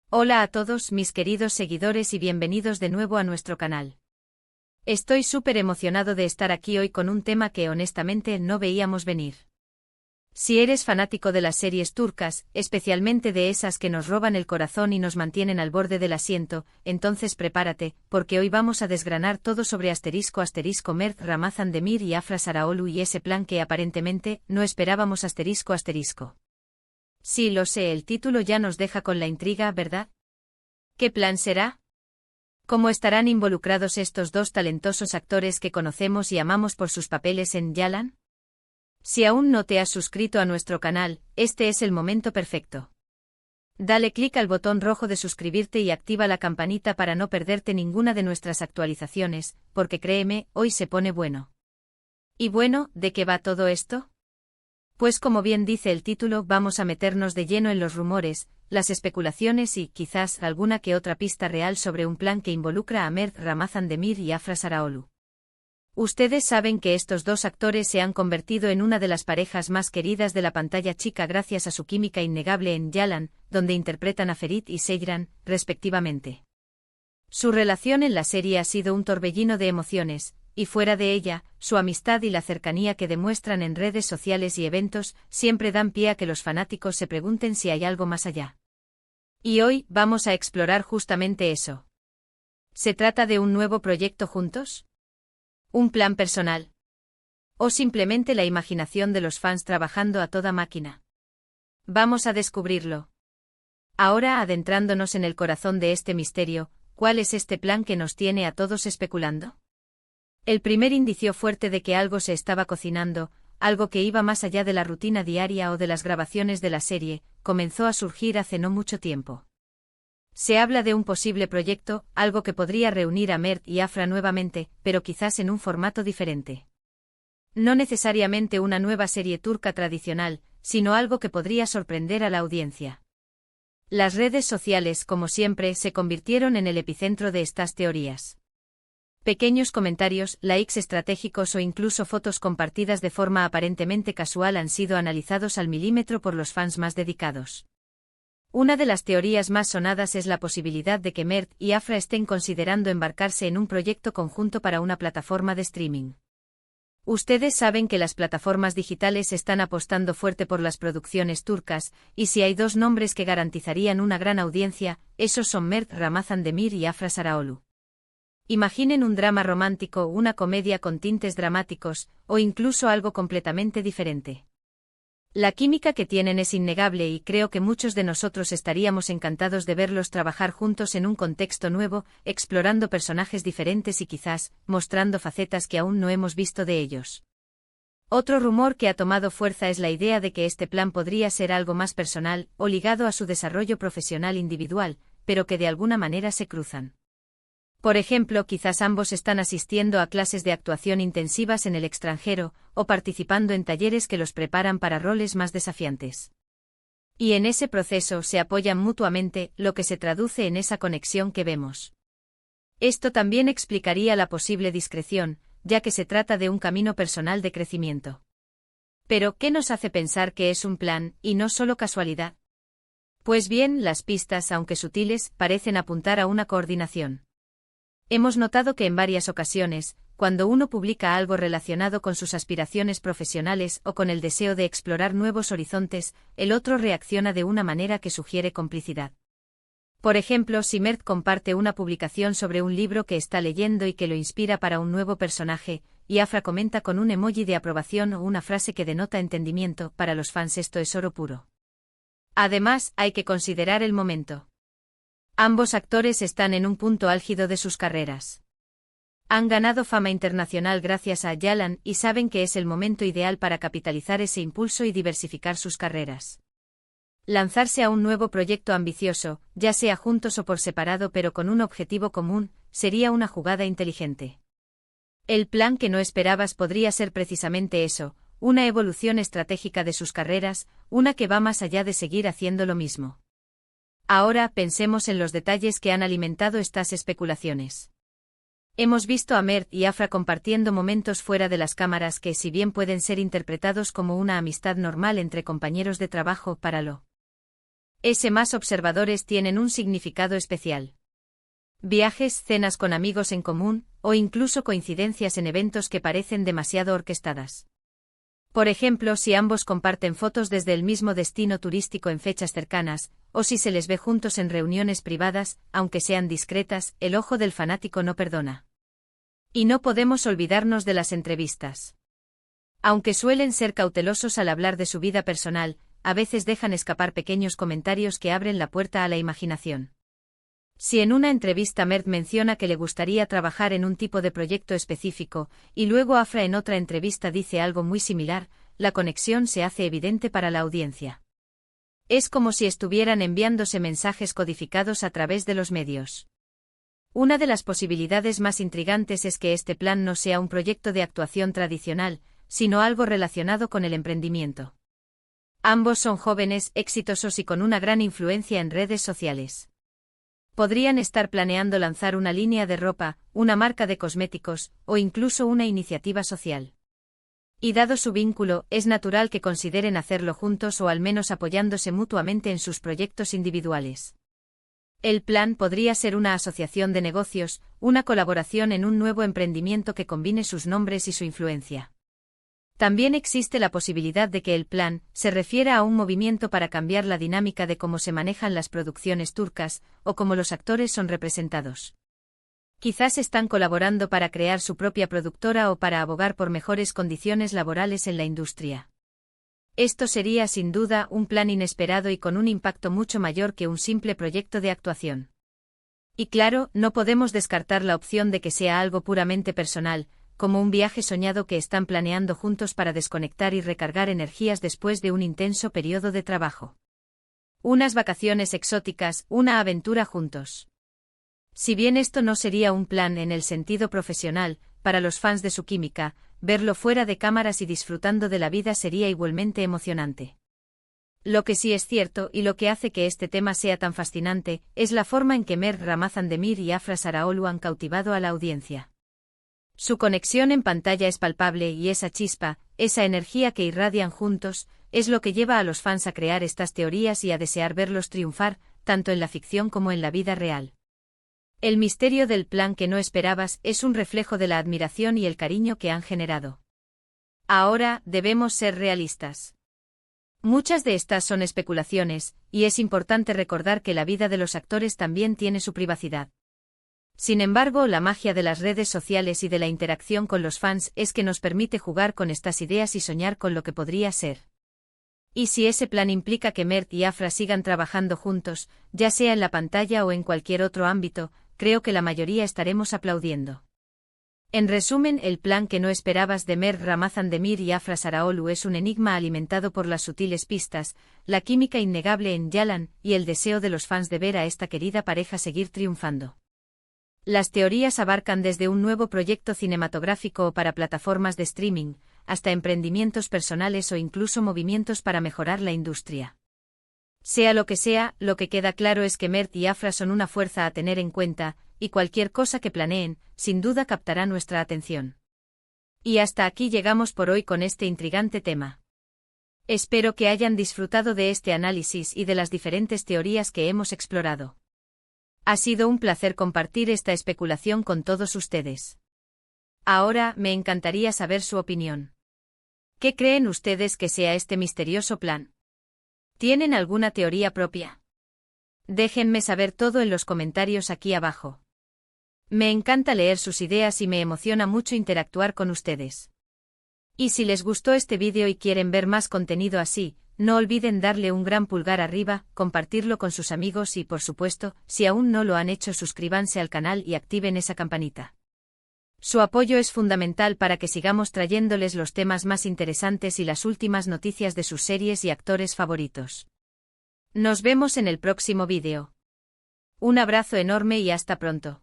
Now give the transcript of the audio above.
Hola a todos mis queridos seguidores y bienvenidos de nuevo a nuestro canal. Estoy súper emocionado de estar aquí hoy con un tema que honestamente no veíamos venir. Si eres fanático de las series turcas, especialmente de esas que nos roban el corazón y nos mantienen al borde del asiento, entonces prepárate, porque hoy vamos a desgranar todo sobre *** Mert Ramazan Demir y Afra Sarıoğlu y ese plan que aparentemente no esperábamos ***. Sí, lo sé, el título ya nos deja con la intriga, ¿verdad? ¿Qué plan será? ¿Cómo estarán involucrados estos dos talentosos actores que conocemos y amamos por sus papeles en Yalan? Si aún no te has suscrito a nuestro canal, este es el momento perfecto. Dale clic al botón rojo de suscribirte y activa la campanita para no perderte ninguna de nuestras actualizaciones, porque créeme, hoy se pone bueno. ¿Y bueno, de qué va todo esto? Pues como bien dice el título, vamos a meternos de lleno en los rumores, las especulaciones y, quizás, alguna que otra pista real sobre un plan que involucra a Mert Ramazan Demir y Afra Sarıoğlu. Ustedes saben que estos dos actores se han convertido en una de las parejas más queridas de la pantalla chica gracias a su química innegable en Yalan, donde interpretan a Ferit y Seyran, respectivamente. Su relación en la serie ha sido un torbellino de emociones, y fuera de ella, su amistad y la cercanía que demuestran en redes sociales y eventos siempre dan pie a que los fanáticos se pregunten si hay algo más allá. Y hoy vamos a explorar justamente eso. ¿Se trata de un nuevo proyecto juntos? ¿Un plan personal? ¿O simplemente la imaginación de los fans trabajando a toda máquina? Vamos a descubrirlo. Ahora, adentrándonos en el corazón de este misterio, ¿cuál es este plan que nos tiene a todos especulando? El primer indicio fuerte de que algo se estaba cocinando, algo que iba más allá de la rutina diaria o de las grabaciones de la serie, comenzó a surgir hace no mucho tiempo. Se habla de un posible proyecto, algo que podría reunir a Mert y Afra nuevamente, pero quizás en un formato diferente. No necesariamente una nueva serie turca tradicional, sino algo que podría sorprender a la audiencia. Las redes sociales, como siempre, se convirtieron en el epicentro de estas teorías. Pequeños comentarios, likes estratégicos o incluso fotos compartidas de forma aparentemente casual han sido analizados al milímetro por los fans más dedicados. Una de las teorías más sonadas es la posibilidad de que Mert y Afra estén considerando embarcarse en un proyecto conjunto para una plataforma de streaming. Ustedes saben que las plataformas digitales están apostando fuerte por las producciones turcas, y si hay dos nombres que garantizarían una gran audiencia, esos son Mert Ramazan Demir y Afra Sarıoğlu. Imaginen un drama romántico, una comedia con tintes dramáticos, o incluso algo completamente diferente. La química que tienen es innegable y creo que muchos de nosotros estaríamos encantados de verlos trabajar juntos en un contexto nuevo, explorando personajes diferentes y quizás, mostrando facetas que aún no hemos visto de ellos. Otro rumor que ha tomado fuerza es la idea de que este plan podría ser algo más personal, o ligado a su desarrollo profesional individual, pero que de alguna manera se cruzan. Por ejemplo, quizás ambos están asistiendo a clases de actuación intensivas en el extranjero, o participando en talleres que los preparan para roles más desafiantes. Y en ese proceso se apoyan mutuamente, lo que se traduce en esa conexión que vemos. Esto también explicaría la posible discreción, ya que se trata de un camino personal de crecimiento. Pero, ¿qué nos hace pensar que es un plan, y no solo casualidad? Pues bien, las pistas, aunque sutiles, parecen apuntar a una coordinación. Hemos notado que en varias ocasiones, cuando uno publica algo relacionado con sus aspiraciones profesionales o con el deseo de explorar nuevos horizontes, el otro reacciona de una manera que sugiere complicidad. Por ejemplo, si Mert comparte una publicación sobre un libro que está leyendo y que lo inspira para un nuevo personaje, y Afra comenta con un emoji de aprobación o una frase que denota entendimiento, para los fans esto es oro puro. Además, hay que considerar el momento. Ambos actores están en un punto álgido de sus carreras. Han ganado fama internacional gracias a Yalan y saben que es el momento ideal para capitalizar ese impulso y diversificar sus carreras. Lanzarse a un nuevo proyecto ambicioso, ya sea juntos o por separado pero con un objetivo común, sería una jugada inteligente. El plan que no esperabas podría ser precisamente eso, una evolución estratégica de sus carreras, una que va más allá de seguir haciendo lo mismo. Ahora pensemos en los detalles que han alimentado estas especulaciones. Hemos visto a Mert y Afra compartiendo momentos fuera de las cámaras que, si bien pueden ser interpretados como una amistad normal entre compañeros de trabajo, para lo Más observadores tienen un significado especial. Viajes, cenas con amigos en común, o incluso coincidencias en eventos que parecen demasiado orquestadas. Por ejemplo, si ambos comparten fotos desde el mismo destino turístico en fechas cercanas, o si se les ve juntos en reuniones privadas, aunque sean discretas, el ojo del fanático no perdona. Y no podemos olvidarnos de las entrevistas. Aunque suelen ser cautelosos al hablar de su vida personal, a veces dejan escapar pequeños comentarios que abren la puerta a la imaginación. Si en una entrevista Mert menciona que le gustaría trabajar en un tipo de proyecto específico, y luego Afra en otra entrevista dice algo muy similar, la conexión se hace evidente para la audiencia. Es como si estuvieran enviándose mensajes codificados a través de los medios. Una de las posibilidades más intrigantes es que este plan no sea un proyecto de actuación tradicional, sino algo relacionado con el emprendimiento. Ambos son jóvenes, exitosos y con una gran influencia en redes sociales. Podrían estar planeando lanzar una línea de ropa, una marca de cosméticos, o incluso una iniciativa social. Y dado su vínculo, es natural que consideren hacerlo juntos o al menos apoyándose mutuamente en sus proyectos individuales. El plan podría ser una asociación de negocios, una colaboración en un nuevo emprendimiento que combine sus nombres y su influencia. También existe la posibilidad de que el plan se refiera a un movimiento para cambiar la dinámica de cómo se manejan las producciones turcas, o cómo los actores son representados. Quizás están colaborando para crear su propia productora o para abogar por mejores condiciones laborales en la industria. Esto sería sin duda un plan inesperado y con un impacto mucho mayor que un simple proyecto de actuación. Y claro, no podemos descartar la opción de que sea algo puramente personal, como un viaje soñado que están planeando juntos para desconectar y recargar energías después de un intenso periodo de trabajo. Unas vacaciones exóticas, una aventura juntos. Si bien esto no sería un plan en el sentido profesional, para los fans de su química, verlo fuera de cámaras y disfrutando de la vida sería igualmente emocionante. Lo que sí es cierto y lo que hace que este tema sea tan fascinante, es la forma en que Mert Ramazandemir y Afra Sarıoğlu han cautivado a la audiencia. Su conexión en pantalla es palpable y esa chispa, esa energía que irradian juntos, es lo que lleva a los fans a crear estas teorías y a desear verlos triunfar, tanto en la ficción como en la vida real. El misterio del plan que no esperabas es un reflejo de la admiración y el cariño que han generado. Ahora, debemos ser realistas. Muchas de estas son especulaciones, y es importante recordar que la vida de los actores también tiene su privacidad. Sin embargo, la magia de las redes sociales y de la interacción con los fans es que nos permite jugar con estas ideas y soñar con lo que podría ser. Y si ese plan implica que Mert y Afra sigan trabajando juntos, ya sea en la pantalla o en cualquier otro ámbito, creo que la mayoría estaremos aplaudiendo. En resumen, el plan que no esperabas de Mert Ramazandemir y Afra Sarıoğlu es un enigma alimentado por las sutiles pistas, la química innegable en Yalan y el deseo de los fans de ver a esta querida pareja seguir triunfando. Las teorías abarcan desde un nuevo proyecto cinematográfico o para plataformas de streaming, hasta emprendimientos personales o incluso movimientos para mejorar la industria. Sea, lo que queda claro es que Mert y Afra son una fuerza a tener en cuenta, y cualquier cosa que planeen, sin duda captará nuestra atención. Y hasta aquí llegamos por hoy con este intrigante tema. Espero que hayan disfrutado de este análisis y de las diferentes teorías que hemos explorado. Ha sido un placer compartir esta especulación con todos ustedes. Ahora, me encantaría saber su opinión. ¿Qué creen ustedes que sea este misterioso plan? ¿Tienen alguna teoría propia? Déjenme saber todo en los comentarios aquí abajo. Me encanta leer sus ideas y me emociona mucho interactuar con ustedes. Y si les gustó este vídeo y quieren ver más contenido así, no olviden darle un gran pulgar arriba, compartirlo con sus amigos y, por supuesto, si aún no lo han hecho, suscríbanse al canal y activen esa campanita. Su apoyo es fundamental para que sigamos trayéndoles los temas más interesantes y las últimas noticias de sus series y actores favoritos. Nos vemos en el próximo vídeo. Un abrazo enorme y hasta pronto.